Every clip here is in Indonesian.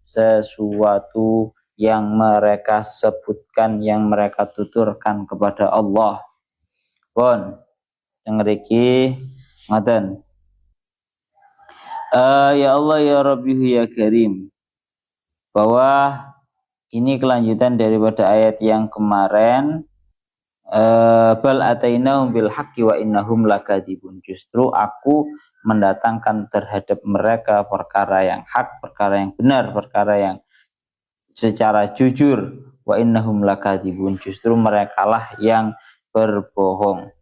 sesuatu yang mereka sebutkan, yang mereka tuturkan kepada Allah. Pun tengriki ngaten. Ya Allah ya Rabbi ya Karim, bahwa ini kelanjutan daripada ayat yang kemarin. Bal atainahum bil haqqi wa innahum lakadzibun. Justru aku mendatangkan terhadap mereka perkara yang hak, perkara yang benar, perkara yang secara jujur. Wa innahum lakadzibun. Justru merekalah yang berbohong.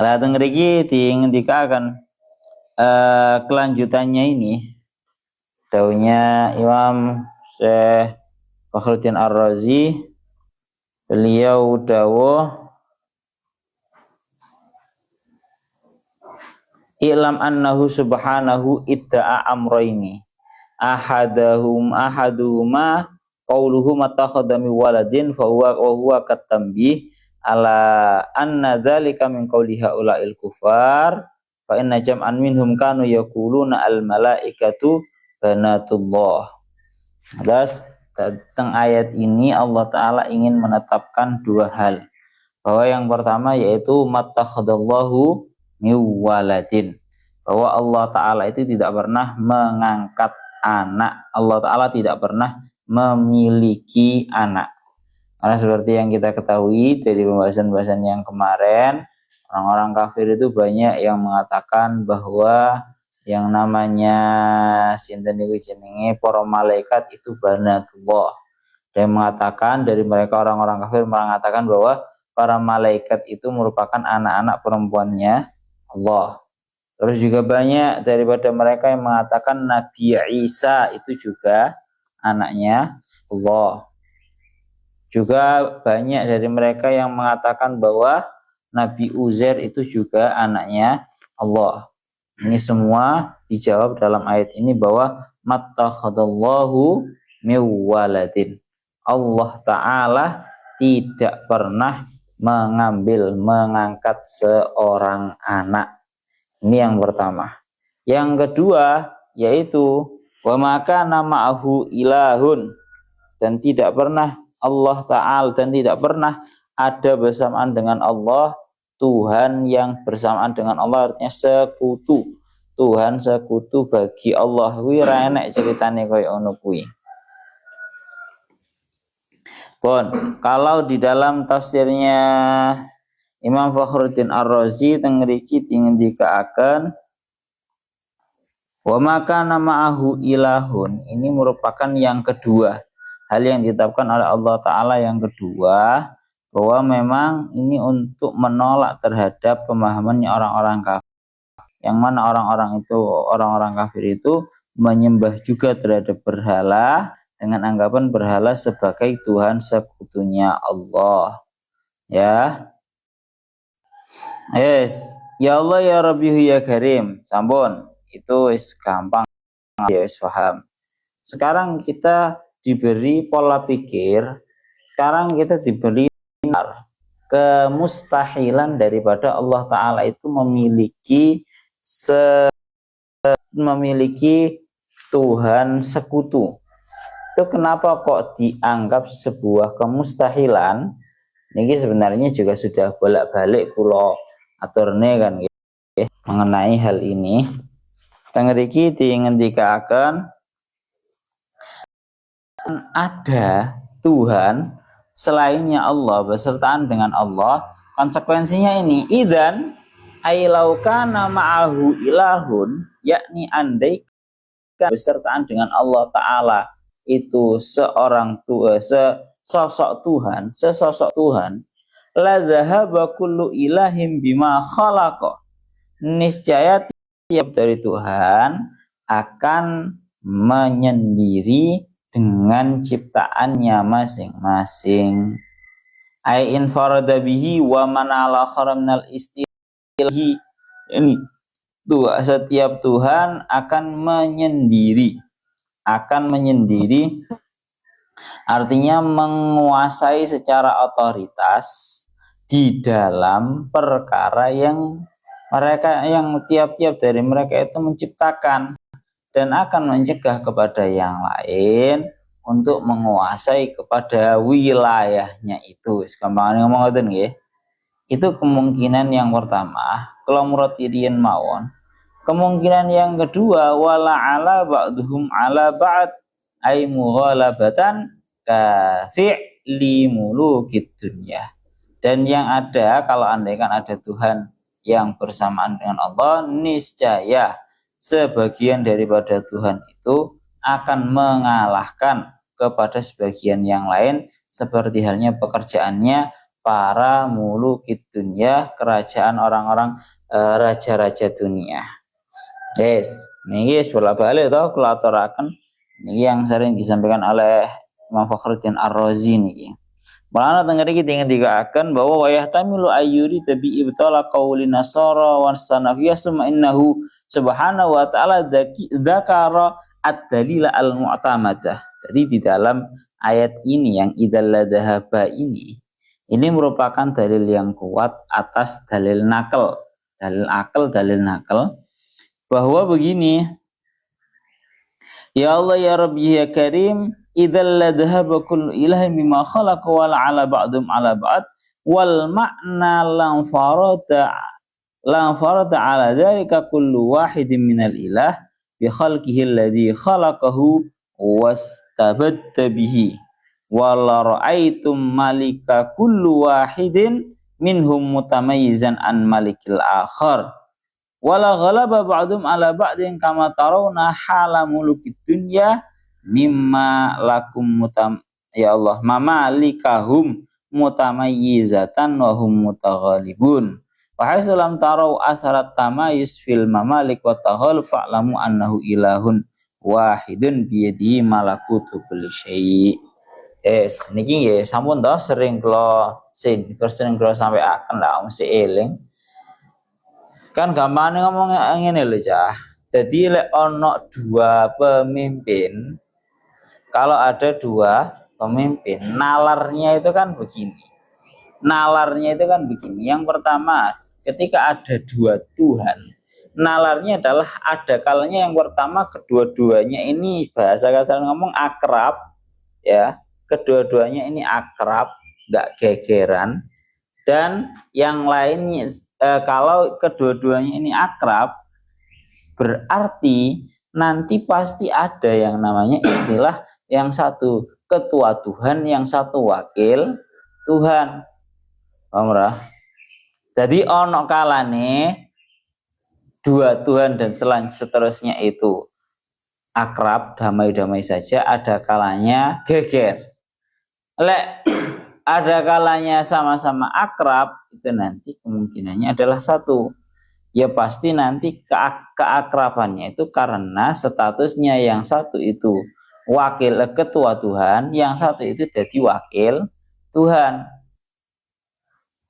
Lah teng mriki ngendikaken kelanjutannya ini daunya Imam Syekh Fakhruddin Ar-Razi. Beliau dawuh, I'lam annahu subhanahu idda'a amrayni ahaduhuma qauluhu matakhadha min waladin fa huwa katambi ala anna dzalika min qauli haula'il kufar fa inna jam'an minhum kanu yaquluna al malaikatu banatullah. Das tentang ayat ini Allah Ta'ala ingin menetapkan dua hal, bahwa yang pertama yaitu matakhadallahu miwaladin, bahwa Allah Ta'ala itu tidak pernah mengangkat anak, Allah Ta'ala tidak pernah memiliki anak. Karena seperti yang kita ketahui dari pembahasan-pembahasan yang kemarin, orang-orang kafir itu banyak yang mengatakan bahwa yang namanya sinten niku jenenge para malaikat itu banatullah. Dan mengatakan dari mereka orang-orang kafir mengatakan bahwa para malaikat itu merupakan anak-anak perempuannya Allah. Terus juga banyak daripada mereka yang mengatakan Nabi Isa itu juga anaknya Allah. Juga banyak dari mereka yang mengatakan bahwa Nabi Uzair itu juga anaknya Allah. Ini semua dijawab dalam ayat ini bahwa mattakhadallahu miwaladin. Allah Ta'ala tidak pernah mengangkat seorang anak. Ini yang pertama. Yang kedua yaitu wa maka nama'ahu ilahun, dan tidak pernah Allah Ta'ala dan tidak pernah ada bersamaan dengan Allah Tuhan yang bersamaan dengan Allah, artinya sekutu. Tuhan sekutu bagi Allah kuwi ra enek ceritane koyo ngono kuwi. Bon, kalau di dalam tafsirnya Imam Fakhruddin Ar-Razi teng mriki dingendikaaken wa maka nama'ahu ilahun, ini merupakan yang kedua, hal yang ditetapkan oleh Allah Ta'ala yang kedua, bahwa memang ini untuk menolak terhadap pemahamannya orang-orang kafir, yang mana orang-orang kafir itu menyembah juga terhadap berhala dengan anggapan berhala sebagai Tuhan sekutunya Allah. Ya. Yes. Ya Allah ya Rabbi ya Karim. Sampun. Itu gampang ya, paham. Sekarang kita diberi pola pikir, sekarang kita diberi kemustahilan daripada Allah Ta'ala itu memiliki Tuhan sekutu. Itu kenapa kok dianggap sebuah kemustahilan? Ini sebenarnya juga sudah bolak-balik kula aturne kan mengenai hal ini. Teng mriki dingendikaken ada Tuhan selainnya Allah bersertaan dengan Allah. Konsekuensinya ini idzan ailaukana ma'ahu ilahun, yakni andai bersertaan dengan Allah Ta'ala itu sesosok Tuhan, la dzahaba kullu ilahim bima khalaqa, niscaya tiap dari Tuhan akan menyendiri dengan ciptaannya masing-masing. Ai infarada bihi wa man ala kharamnal istilahi, ini tuh setiap Tuhan akan menyendiri, artinya menguasai secara otoritas di dalam perkara yang tiap-tiap dari mereka itu menciptakan. dan akan mencegah kepada yang lain untuk menguasai kepada wilayahnya itu. Gampang ngomong ngoten nggih. Itu kemungkinan yang pertama. Kalau menurut irian mawon. Kemungkinan yang kedua, wala ala ba'duhum ala ba'd ay mughalabatan ka fi'li mulukid dunya. Dan yang ada, kalau andaikan ada Tuhan yang bersamaan dengan Allah, niscaya sebagian daripada Tuhan itu akan mengalahkan kepada sebagian yang lain, seperti halnya pekerjaannya para mulukid dunya, kerajaan orang-orang raja-raja dunia. Yes, ini bolak-balik toh kula aturaken niki yang sering disampaikan oleh Imam Fakhruddin Ar-Razi niki. Mulane teng mriki ngendikaken bahwa wayah tamilu ayyuri tabi ibtala qauli nasara wa sanafiyya summa innahu subhanahu wa ta'ala dzakara ad-dalila al-mu'tamadah. Jadi di dalam ayat ini yang idzal ladhaba ini merupakan dalil yang kuat atas dalil nakal, dalil akal, dalil nakal, bahwa begini, ya Allah ya Rabbi ya Karim, idzal ladhaba kullu ilahin bima khalaqa wal ala ba'dum ala ba'd wal ma'na lam farada ala dzalika kullu wahidin minal ilah bi khalqihi alladhi khalaqahu wastabadda bihi wala ra'aitum malika kullu wahidin minhum mutamayyizan an malikil akhar wala ghalaba ba'dum ala ba'din kama tarawna hala mulukid dunya mimma lakum ya Allah mamalikahum mutamayyizatan wa hum mutaghalibun wa haitsu lam tarau asarat tamayyuz fil mamalik wa taghal fa'lamu annahu ilahun wahidun biyadihi malakutu kulli syai'. Niki nggih sampun toh sering kula sampai akan lah mesti eling. Kan gampang ngomong ngene lho Cah. Jadi lek ono dua pemimpin, kalau ada dua pemimpin, nalarnya itu kan begini. Nalarnya itu kan begini. Yang pertama, ketika ada dua Tuhan, nalarnya adalah ada kalanya yang pertama kedua-duanya ini bahasa kasar ngomong akrab, ya. Kedua-duanya ini akrab, nggak gegeran, dan yang lainnya kalau kedua-duanya ini akrab, berarti nanti pasti ada yang namanya istilah yang satu ketua Tuhan, yang satu wakil Tuhan. Paham ora? Jadi ono kalane dua Tuhan dan seterusnya itu akrab, damai-damai saja, ada kalanya geger. Lek ada kalanya sama-sama akrab, itu nanti kemungkinannya adalah satu. Ya pasti nanti keakrabannya itu karena statusnya yang satu itu wakil ketua Tuhan, yang satu itu jadi wakil Tuhan.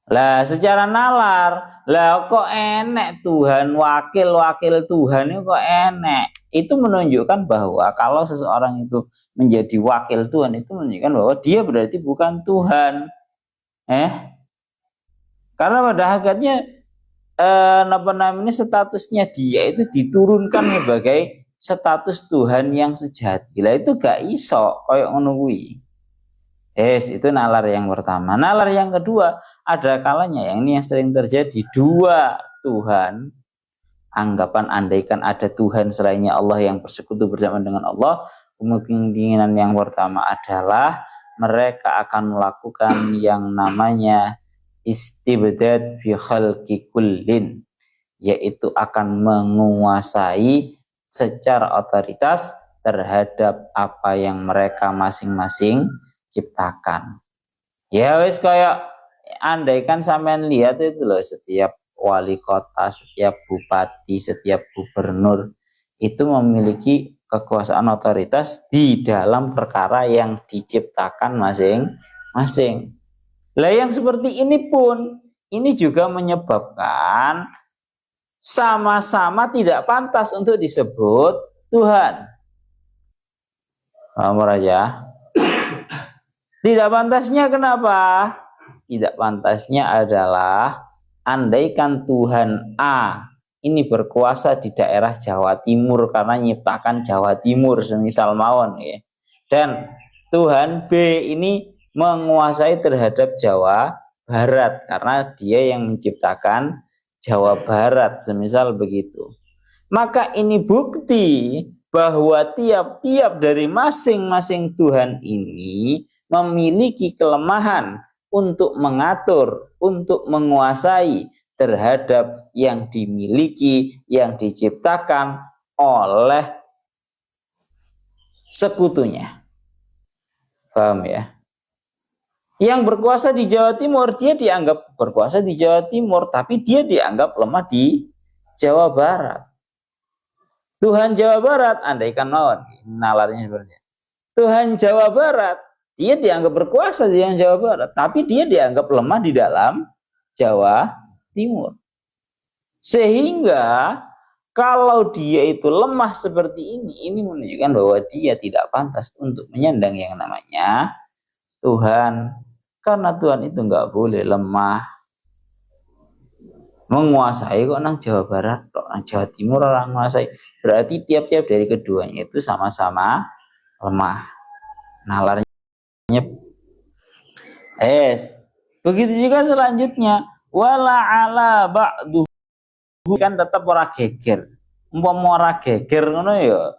Lah secara nalar, lah kok enek Tuhan wakil Tuhan itu kok enek. Itu menunjukkan bahwa kalau seseorang itu menjadi wakil Tuhan, itu menunjukkan bahwa dia berarti bukan Tuhan. Karena pada hakikatnya statusnya dia itu diturunkan sebagai status Tuhan yang sejati. Lah itu gak iso koyo ngono kuwi. Itu nalar yang pertama. Nalar yang kedua, ada kalanya yang ini yang sering terjadi, dua Tuhan. Anggapan andaikan ada Tuhan selainnya Allah yang bersekutu bersama dengan Allah, kemungkinan yang pertama adalah mereka akan melakukan yang namanya istibdad fi khalqi kullin, yaitu akan menguasai secara otoritas terhadap apa yang mereka masing-masing ciptakan. Ya wis kayak andaikan sampean lihat itu loh, setiap wali kota, setiap bupati, setiap gubernur itu memiliki kekuasaan otoritas di dalam perkara yang diciptakan masing-masing. Lah yang seperti ini pun ini juga menyebabkan sama-sama tidak pantas untuk disebut Tuhan. Paham aja? Tidak pantasnya kenapa? Tidak pantasnya adalah andaikan Tuhan A ini berkuasa di daerah Jawa Timur karena nyiptakan Jawa Timur semisal mawon ya. Dan Tuhan B ini menguasai terhadap Jawa Barat karena dia yang menciptakan Jawa Barat semisal begitu. Maka ini bukti bahwa tiap-tiap dari masing-masing Tuhan ini memiliki kelemahan untuk mengatur, untuk menguasai terhadap yang dimiliki, yang diciptakan oleh sekutunya. Paham ya? Yang berkuasa di Jawa Timur, dia dianggap berkuasa di Jawa Timur, tapi dia dianggap lemah di Jawa Barat. Tuhan Jawa Barat, andaikan mawon, nalarnya seperti itu. Tuhan Jawa Barat, dia dianggap berkuasa di Jawa Barat, tapi dia dianggap lemah di dalam Jawa Timur. Sehingga kalau dia itu lemah seperti ini menunjukkan bahwa dia tidak pantas untuk menyandang yang namanya Tuhan. Karena Tuhan itu nggak boleh lemah. Menguasai kok nang Jawa Barat, kok nang Jawa Timur orang menguasai. Berarti tiap-tiap dari keduanya itu sama-sama lemah. Nalarnya begitu juga selanjutnya wala ala ba'du kan tetap ora geger. Umpama ora geger ngono ya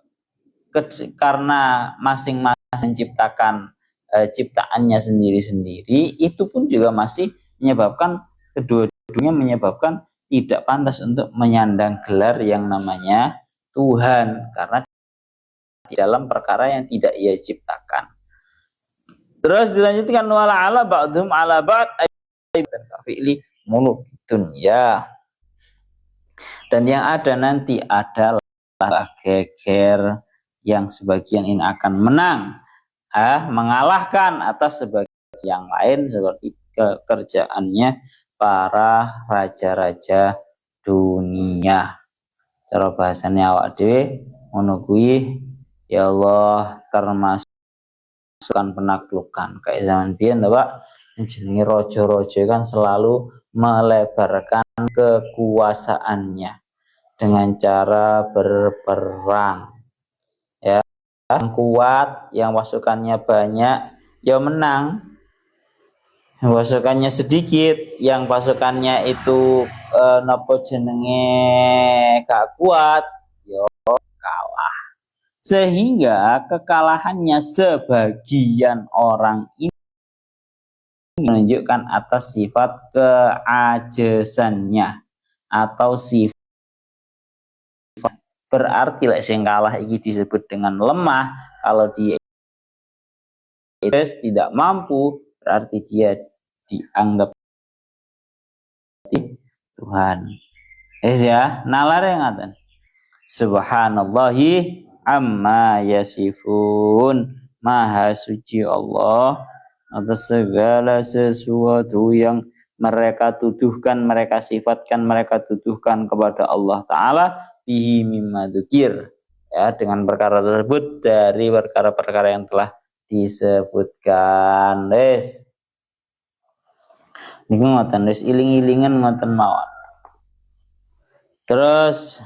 karena masing-masing menciptakan ciptaannya sendiri-sendiri, itu pun juga masih menyebabkan kedua-duanya menyebabkan tidak pantas untuk menyandang gelar yang namanya Tuhan karena di dalam perkara yang tidak ia ciptakan. Terus dilanjutkan wala ala ba'dhum ala ba'd fi'li mulukitun ya. Dan yang ada nanti adalah geger yang sebagian ini akan menang, mengalahkan atas sebagian yang lain seperti kerjaannya para raja-raja dunia. Cara bahasanya awak dhewe ngono kuwi ya Allah termasukkan penaklukan kayak zaman biyen lho Pak, jenenge raja-raja kan selalu melebarkan kekuasaannya dengan cara berperang ya. Yang kuat, yang pasukannya banyak ya menang, yang pasukannya sedikit, yang pasukannya itu nopo jenenge gak kuat yo kalah. Sehingga kekalahannya sebagian orang ini menunjukkan atas sifat keajesannya atau sifat, berarti lek sing kalah iki disebut dengan lemah. Kalau dia tidak mampu berarti dia dianggap Tuhan. Ya, nalar yang ngaten. Subhanallahi amma yasifun. Maha suci Allah atas segala sesuatu yang mereka tuduhkan, mereka sifatkan, mereka tuduhkan kepada Allah Ta'ala bihi mimma dzukir, ya, dengan perkara tersebut dari perkara-perkara yang telah disebutkan. Niku ngoten wis iling-ilingan ngoten mawon. Terus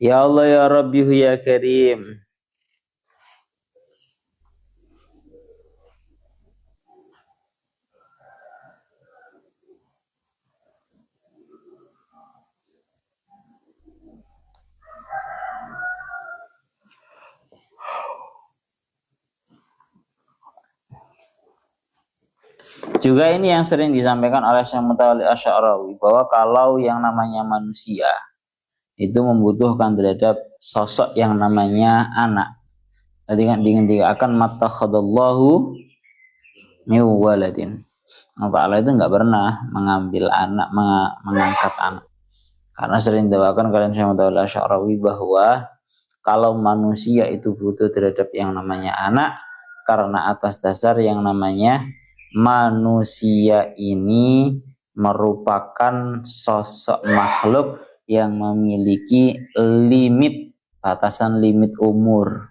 ya Allah ya Rabbi ya Karim. Juga ini yang sering disampaikan oleh Syekh Mutawalli Asy'arawi bahwa kalau yang namanya manusia itu membutuhkan terhadap sosok yang namanya anak. Tadi kan akan mattakhadallahu min waladin. Allah itu enggak pernah mengambil anak, mengangkat anak. Karena sering dibawakan kalian Syekh Mutawalli Asy'arawi bahwa kalau manusia itu butuh terhadap yang namanya anak karena atas dasar yang namanya manusia ini merupakan sosok makhluk yang memiliki limit, batasan limit umur.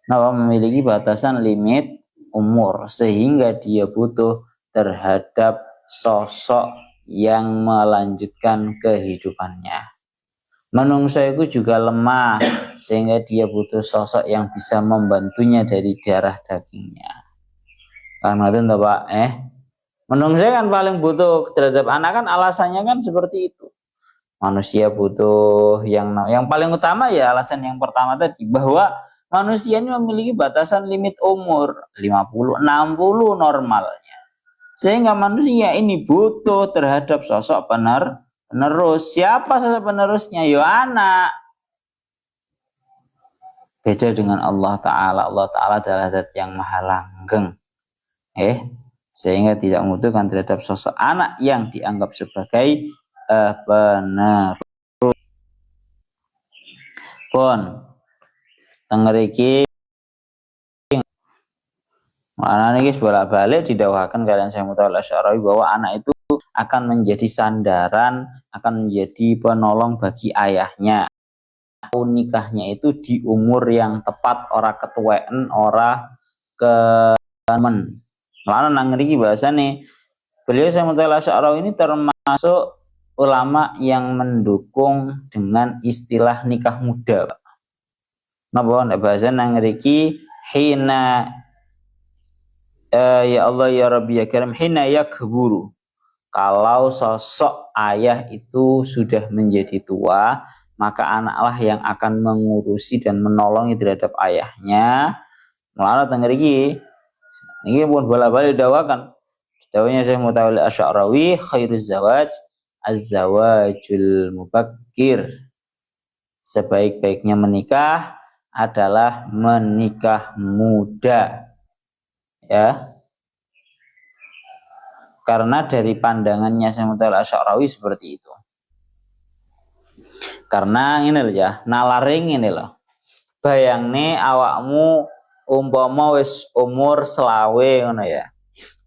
Nah, memiliki batasan limit umur sehingga dia butuh terhadap sosok yang melanjutkan kehidupannya. Menungso itu juga lemah sehingga dia butuh sosok yang bisa membantunya dari darah dagingnya. Karena itu Pak, menungso kan paling butuh terhadap anak kan alasannya kan seperti itu. Manusia butuh yang paling utama ya alasan yang pertama tadi bahwa manusia ini memiliki batasan limit umur 50, 60 normalnya. Sehingga manusia ini butuh terhadap sosok penerus. Siapa sosok penerusnya? Ya anak. Beda dengan Allah Ta'ala. Allah Ta'ala adalah zat yang maha langgeng. Sehingga tidak membutuhkan terhadap sosok anak yang dianggap sebagai penerus. Pun tengeriki anak ini bolak-balik didawahkan kalian saya Mutawalli Asy'ari bahwa anak itu akan menjadi sandaran, akan menjadi penolong bagi ayahnya. Nikahnya itu di umur yang tepat, ora ketuaan, ora kemen. Lalu nang ngriki bahasane beliau saya Mutawalli Asy'ari ini termasuk ulama yang mendukung dengan istilah nikah muda. Napa nek bahasa nang ngriki hina ya Allah ya Rabbi ya Karim hina yakburu. Kalau sosok ayah itu sudah menjadi tua, maka anaklah yang akan mengurusi dan menolongi terhadap ayahnya. Mulane teng ngriki niki pun bola-bali dawakan. Dawuhnya Syekh Mutawalli Asy'ari khairuz zawaj az-zawajul mubakkir. Sebaik-baiknya menikah adalah menikah muda. Ya. Karena dari pandangannya Syekh Mutawalli Asy'ari seperti itu. Karena ini loh ya, nalaring ini loh. Bayangne awakmu umpama wis umur selawe ngono ya.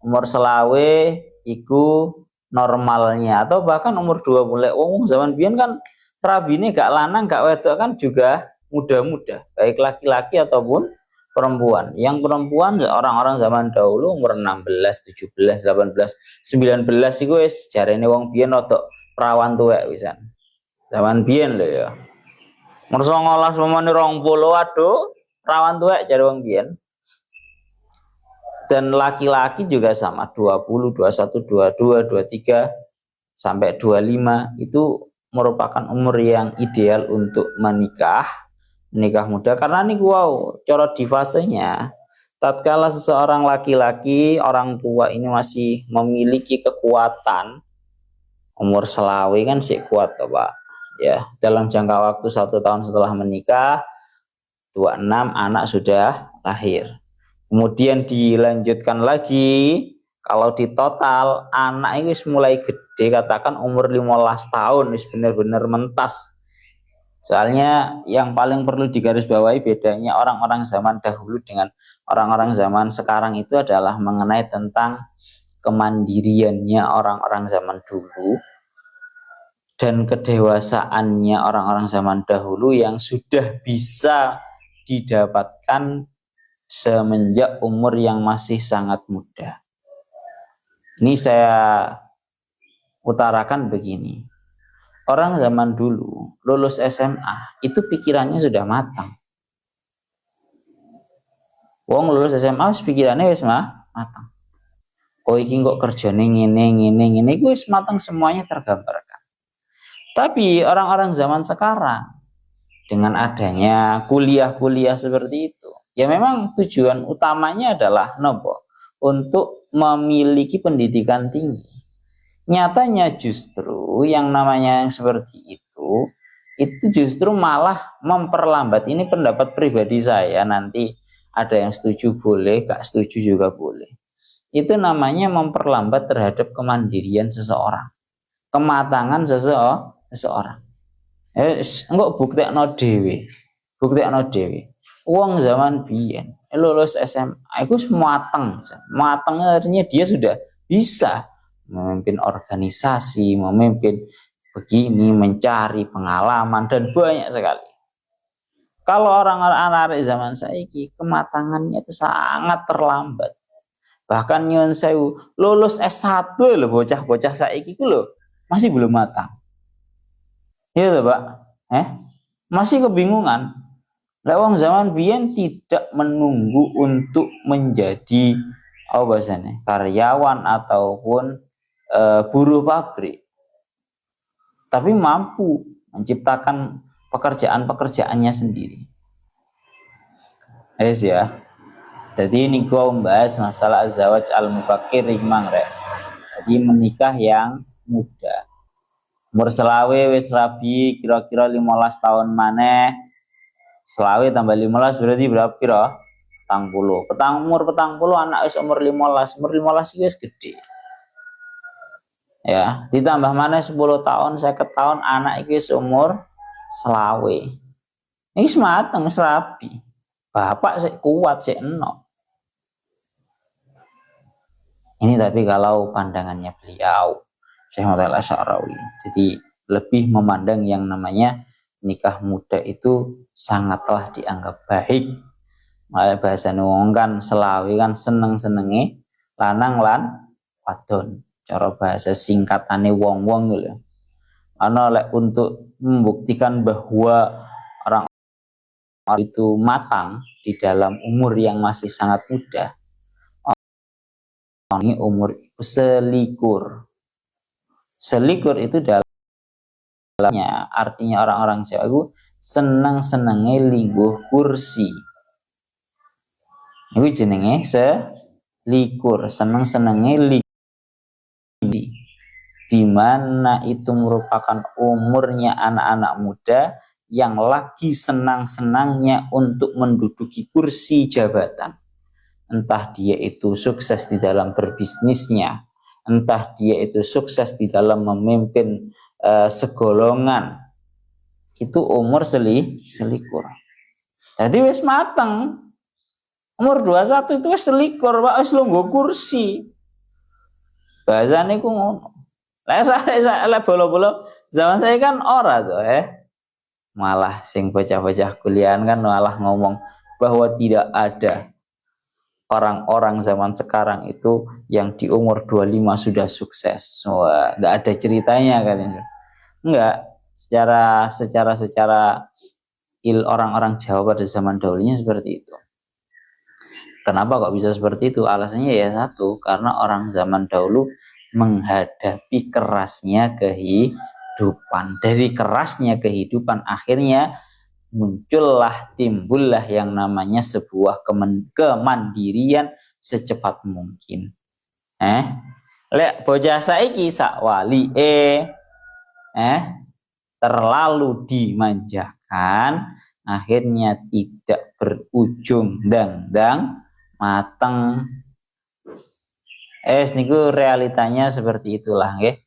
Umur selawe iku normalnya atau bahkan umur 20. Wong zaman biyen kan rabine gak lanang gak wedok kan juga muda-muda, baik laki-laki ataupun perempuan. Yang perempuan orang-orang zaman dahulu umur 16, 17, 18, 19 iku wis jarene wong biyen rada perawan tuwek wisan. Zaman biyen lho ya. Umur 19 pemene 20 aduh perawan tuwek jare wong biyen. Dan laki-laki juga sama 20, 21, 22, 23 sampai 25 itu merupakan umur yang ideal untuk menikah muda karena nih wow, cara di fasenya tatkala seseorang laki-laki orang tua ini masih memiliki kekuatan umur selawe kan sih kuat toh Pak ya dalam jangka waktu 1 tahun setelah menikah 26 anak sudah lahir. Kemudian dilanjutkan lagi, kalau di total anak ini mulai gede, katakan umur 15 tahun, benar-benar mentas. Soalnya yang paling perlu digarisbawahi bedanya orang-orang zaman dahulu dengan orang-orang zaman sekarang itu adalah mengenai tentang kemandiriannya orang-orang zaman dulu dan kedewasaannya orang-orang zaman dahulu yang sudah bisa didapatkan semenjak umur yang masih sangat muda. Ini saya utarakan begini. Orang zaman dulu lulus SMA itu pikirannya sudah matang. Wong lulus SMA pikirannya wis matang. Oh iki kok kerjane ngene iku wis matang semuanya tergambarkan. Tapi orang-orang zaman sekarang dengan adanya kuliah-kuliah seperti itu ya memang tujuan utamanya adalah nopo untuk memiliki pendidikan tinggi. Nyatanya justru yang namanya yang seperti itu justru malah memperlambat. Ini pendapat pribadi saya, nanti ada yang setuju boleh, gak setuju juga boleh. Itu namanya memperlambat terhadap kemandirian seseorang, kematangan seseorang. Enggak buktekno dhewe. Uang zaman biyen lulus SMA itu mateng artinya dia sudah bisa memimpin organisasi, memimpin begini, mencari pengalaman dan banyak sekali. Kalau orang-orang zaman saiki kematangannya itu sangat terlambat. Bahkan nyuwun sewu, lulus S1 lho bocah-bocah saiki ku lho masih belum matang. Iya lho, Pak. Masih kebingungan. Lek wong zaman biyen tidak menunggu untuk menjadi karyawan ataupun buruh pabrik. Tapi mampu menciptakan pekerjaan-pekerjaannya sendiri. Ya. Jadi ini gua membahas masalah zawaj al-mubakir rimang rek. Jadi menikah yang muda. Umur selawe wis rabi kira-kira 15 tahun maneh. Selawe tambah 15 berarti berapa piro? Petang puluh anak wis umur 15. Umur 15 wis gede. Ya, ditambah mana 10 tahun, 50 tahun anak iki wis umur selawe. Ini mateng wis rabi. Bapak sik kuat sik enak. Ini tapi kalau pandangannya beliau Syekh Muhammad Al-Asy'arawi. Jadi lebih memandang yang namanya nikah muda itu sangatlah dianggap baik. Malah bahasa wong kan selawe kan seneng-senenge lanang lan wadon. Cara bahasa singkatane wong-wong lho. Ana lek untuk membuktikan bahwa orang itu matang di dalam umur yang masih sangat muda. Ini umur selikur. Selikur itu dalamnya artinya orang-orang Jawa itu seneng-senenge lingguh kursi. Itu jenenge selikur, seneng-senenge lingguh, di mana itu merupakan umurnya anak-anak muda yang lagi senang-senangnya untuk menduduki kursi jabatan. Entah dia itu sukses di dalam berbisnisnya, entah dia itu sukses di dalam memimpin segolongan, itu umur selikur. Jadi wis mateng. Umur 21 itu wis selikur, Pak, wis lungguh kursi. Bahasane ku ngono. Lek bolo-bolo zaman saya kan ora tuh malah sing bocah-bocah kuliahan kan malah ngomong bahwa tidak ada orang-orang zaman sekarang itu yang di umur 25 sudah sukses. Wah, enggak ada ceritanya kan ini. Enggak, secara orang-orang Jawa pada zaman dahulunya seperti itu. Kenapa kok bisa seperti itu? Alasannya ya satu, karena orang zaman dahulu menghadapi kerasnya kehidupan. Dari kerasnya kehidupan akhirnya timbullah yang namanya sebuah kemandirian secepat mungkin. Lek bocah saiki sak wali terlalu dimanjakan, akhirnya tidak berujung dang mateng. Niku realitanya seperti itulah nggih.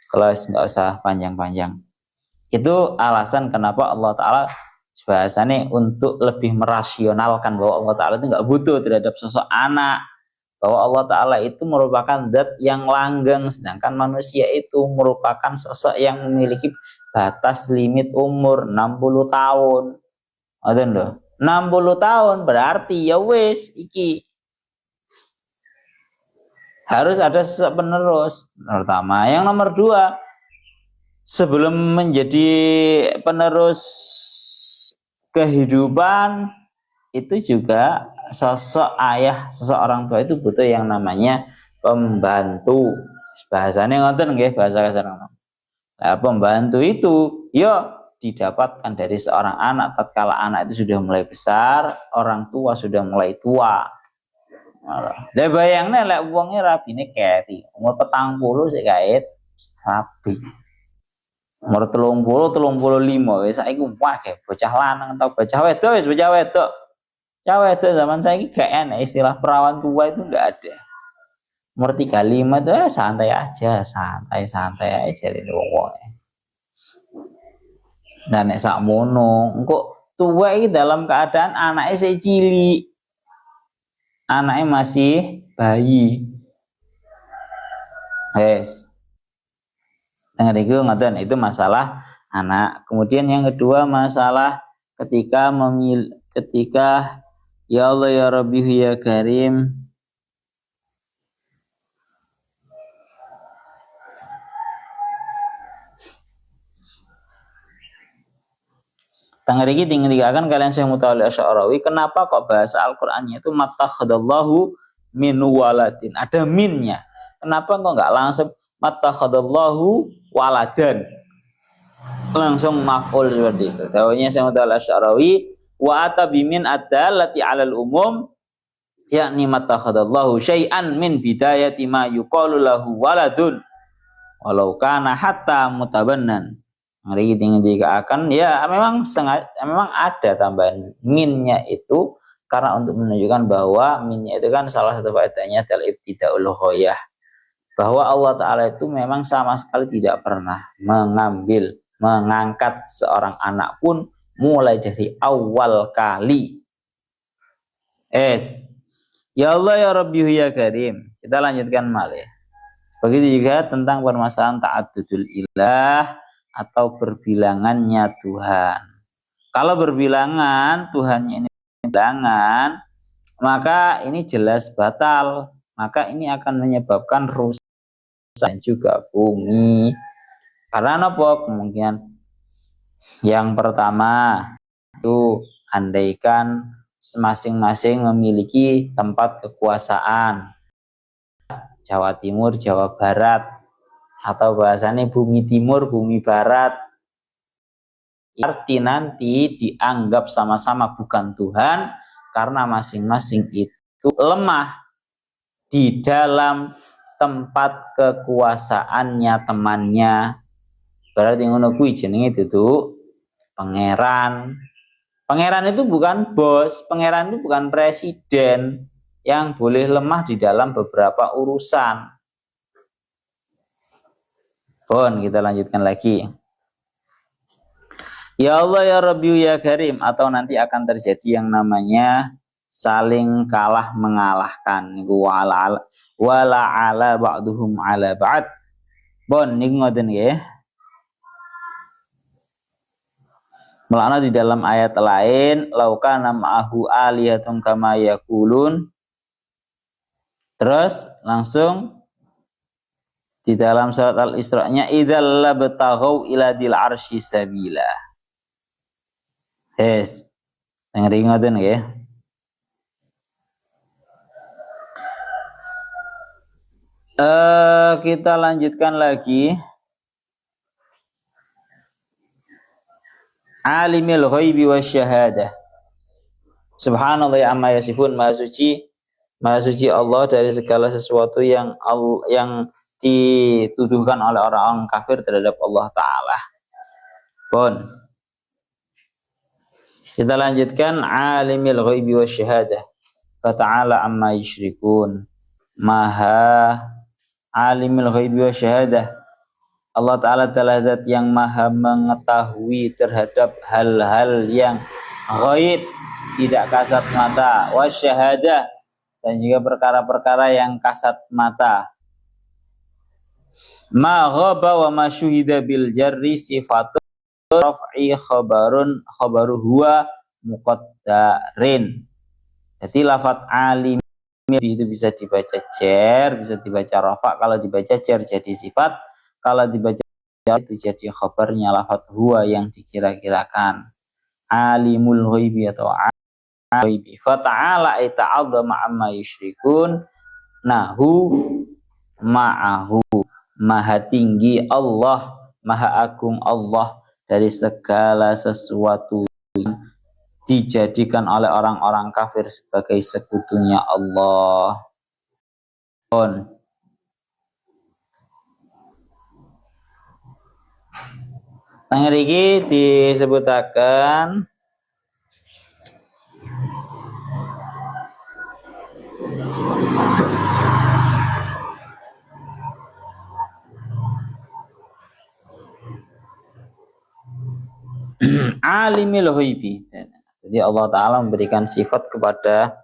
Kalau nggak usah panjang-panjang. Itu alasan kenapa Allah Ta'ala bahasanya untuk lebih merasionalkan bahwa Allah Ta'ala itu nggak butuh terhadap sosok anak. Bahwa Allah Ta'ala itu merupakan zat yang langgeng, sedangkan manusia itu merupakan sosok yang memiliki batas limit umur 60 tahun. Ngoten lho. 60 tahun berarti ya wis iki harus ada sosok penerus. Pertama, yang nomor 2, sebelum menjadi penerus kehidupan itu juga sosok ayah, sosok orang tua itu butuh yang namanya pembantu. Bahasanya ngoten nggih, bahasa kasar. Nah, pembantu itu didapatkan dari seorang anak tatkala anak itu sudah mulai besar, orang tua sudah mulai tua. Lah bayangne lek wonge rabine keri, umur 40 sik kait rabi. Umur 35 wis saiki wae bocah lanang atau bocah wedok wis bocah wedok. Bocah wedok zaman saiki gak enak istilah perawan tua itu enggak ada. Umur 35 itu santai aja, santai aja dari wong. Dan nek sakmono engko tua iki dalam keadaan anaknya sik cilik. Anaknya masih bayi. Itu masalah anak. Kemudian yang kedua masalah ketika ya Allah ya Rabbi ya Karim, Tangeriki tinggalkan kalian Syekh Mutawalli Asy'arawi, kenapa kok bahasa Al-Qur'annya itu mattakhadallahu min waladin? Ada minnya. Kenapa kok enggak langsung mattakhadallahu waladan? Langsung maf'ul seperti itu. Dawuhnya Syekh Mutawalli Asy'arawi, wa atabimin adallati 'alal umum, yakni mattakhadallahu syai'an min bidayati ma yuqalu lahu waladun walau kana hatta mutabannan. Hari ini akan ya memang sengaja, memang ada tambahan minnya itu karena untuk menunjukkan bahwa minnya itu kan salah satu faedahnya adalah ibtidaul ghayah, bahwa Allah Ta'ala itu memang sama sekali tidak pernah mengangkat seorang anak pun mulai dari awal kali. Ya Allah ya Rabbi ya Karim. Kita lanjutkan malih. Begitu juga tentang permasalahan ta'addudul ilah atau berbilangannya Tuhan. Kalau berbilangan Tuhannya ini bilangan, maka ini jelas batal. Maka ini akan menyebabkan rusak dan juga bumi. Karena apa? Kemungkinan yang pertama itu andaikan masing-masing memiliki tempat kekuasaan, Jawa Timur, Jawa Barat, atau bahasanya bumi timur, bumi barat, arti nanti dianggap sama-sama bukan Tuhan karena masing-masing itu lemah di dalam tempat kekuasaannya temannya. Berarti ngono kuwi jenenge itu pangeran. Pangeran itu bukan bos, pangeran itu bukan presiden yang boleh lemah di dalam beberapa urusan. Kita lanjutkan lagi. Ya Allah ya Rabbi ya Karim, atau nanti akan terjadi yang namanya saling kalah mengalahkan. Wala ala ba'duhum ala ba'd. Niku ngoten nggih. Melana di dalam ayat lain, laukana ma'ahu alihatun kama yaqulun. Terus langsung di dalam surat Al-Isra-nya idzal labtaghaw ila dil arsy sabila. Dengerin ngoten nggih. Kita lanjutkan lagi. Alimil ghaibi wasyahadah. Subhanallah amma yasifun, maha suci Allah dari segala sesuatu yang dituduhkan oleh orang-orang kafir terhadap Allah Ta'ala. Kita lanjutkan. Alimil ghaibi wasyahadah fata'ala amma yusyrikun. Maha alimil ghaibi wasyahadah, Allah Ta'ala adalah zat yang maha mengetahui terhadap hal-hal yang ghaib, tidak kasat mata, wasyahadah, dan juga perkara-perkara yang kasat mata. Ma ghaba wa ma syuhida bil jarri sifatun raf'i khabaru huwa muqaddarin. Jadi lafadz alim itu bisa dibaca jar, bisa dibaca rafa. Kalau dibaca jar jadi sifat, kalau dibaca itu jadi khabarnya lafadz huwa yang dikira-kirakan. Alimul ghaibi atau ghaibi. Fata'ala ta'adzama amma yusyrikun. Nahu ma'ahu. Maha tinggi Allah, maha agung Allah dari segala sesuatu yang dijadikan oleh orang-orang kafir sebagai sekutunya Allah. Tangeriki disebutakan alimil ghaibi. Jadi Allah Ta'ala memberikan sifat kepada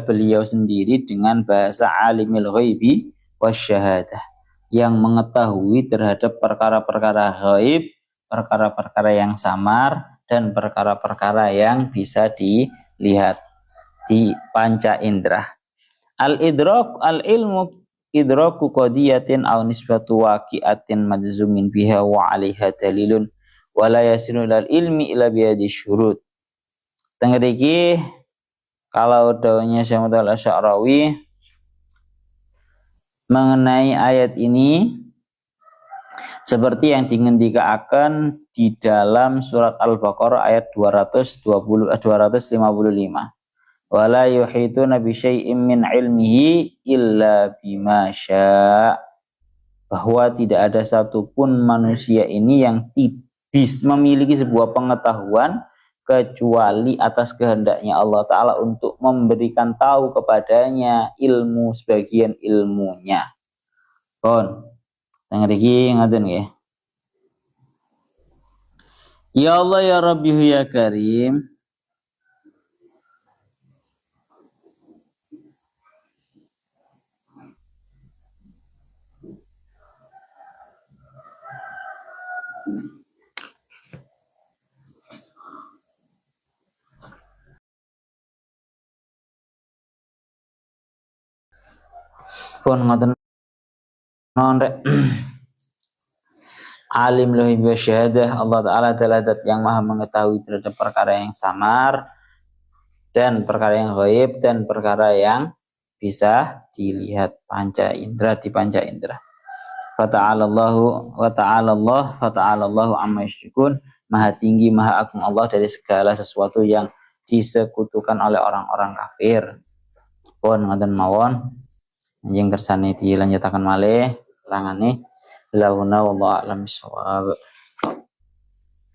beliau sendiri dengan bahasa alimil ghaibi wasyahadah, yang mengetahui terhadap perkara-perkara ghaib, perkara-perkara yang samar, dan perkara-perkara yang bisa dilihat di panca indera. Al-idrak al-ilmu idraku qadiyatin aw nisbatu waqi'atin majzumin biha wa 'alaiha dalilun wala yasinu ilal ilmi illa biyadi syurut. Tengeriki kalau daunnya Syekh Muhammad Al-Asy'arawi mengenai ayat ini seperti yang dingendikaken di dalam surat Al-Baqarah ayat 255. Wala yuhituna bi syai'in min ilmihi illa bima syaa. Bahwa tidak ada satupun manusia ini yang memiliki sebuah pengetahuan kecuali atas kehendaknya Allah Ta'ala untuk memberikan tahu kepadanya ilmu sebagian ilmunya. Pun, tengah iki ngaten nggih. Ya Allah ya Rabbi ya Karim. Pun ngoten non rek. Alim lahu bi syahadah, Allah Ta'ala adalah zat yang maha mengetahui terhadap perkara yang samar dan perkara yang ghaib dan perkara yang bisa dilihat panca indera di panca indera. Fata'alallahu wa ta'alallah fata'alallahu amma yusyrikun. Maha tinggi maha agung Allah dari segala sesuatu yang disekutukan oleh orang-orang kafir. Pun ngoten mawon anjing kersane dilanjutaken malih terangane launa wallahu a'lam bissawab.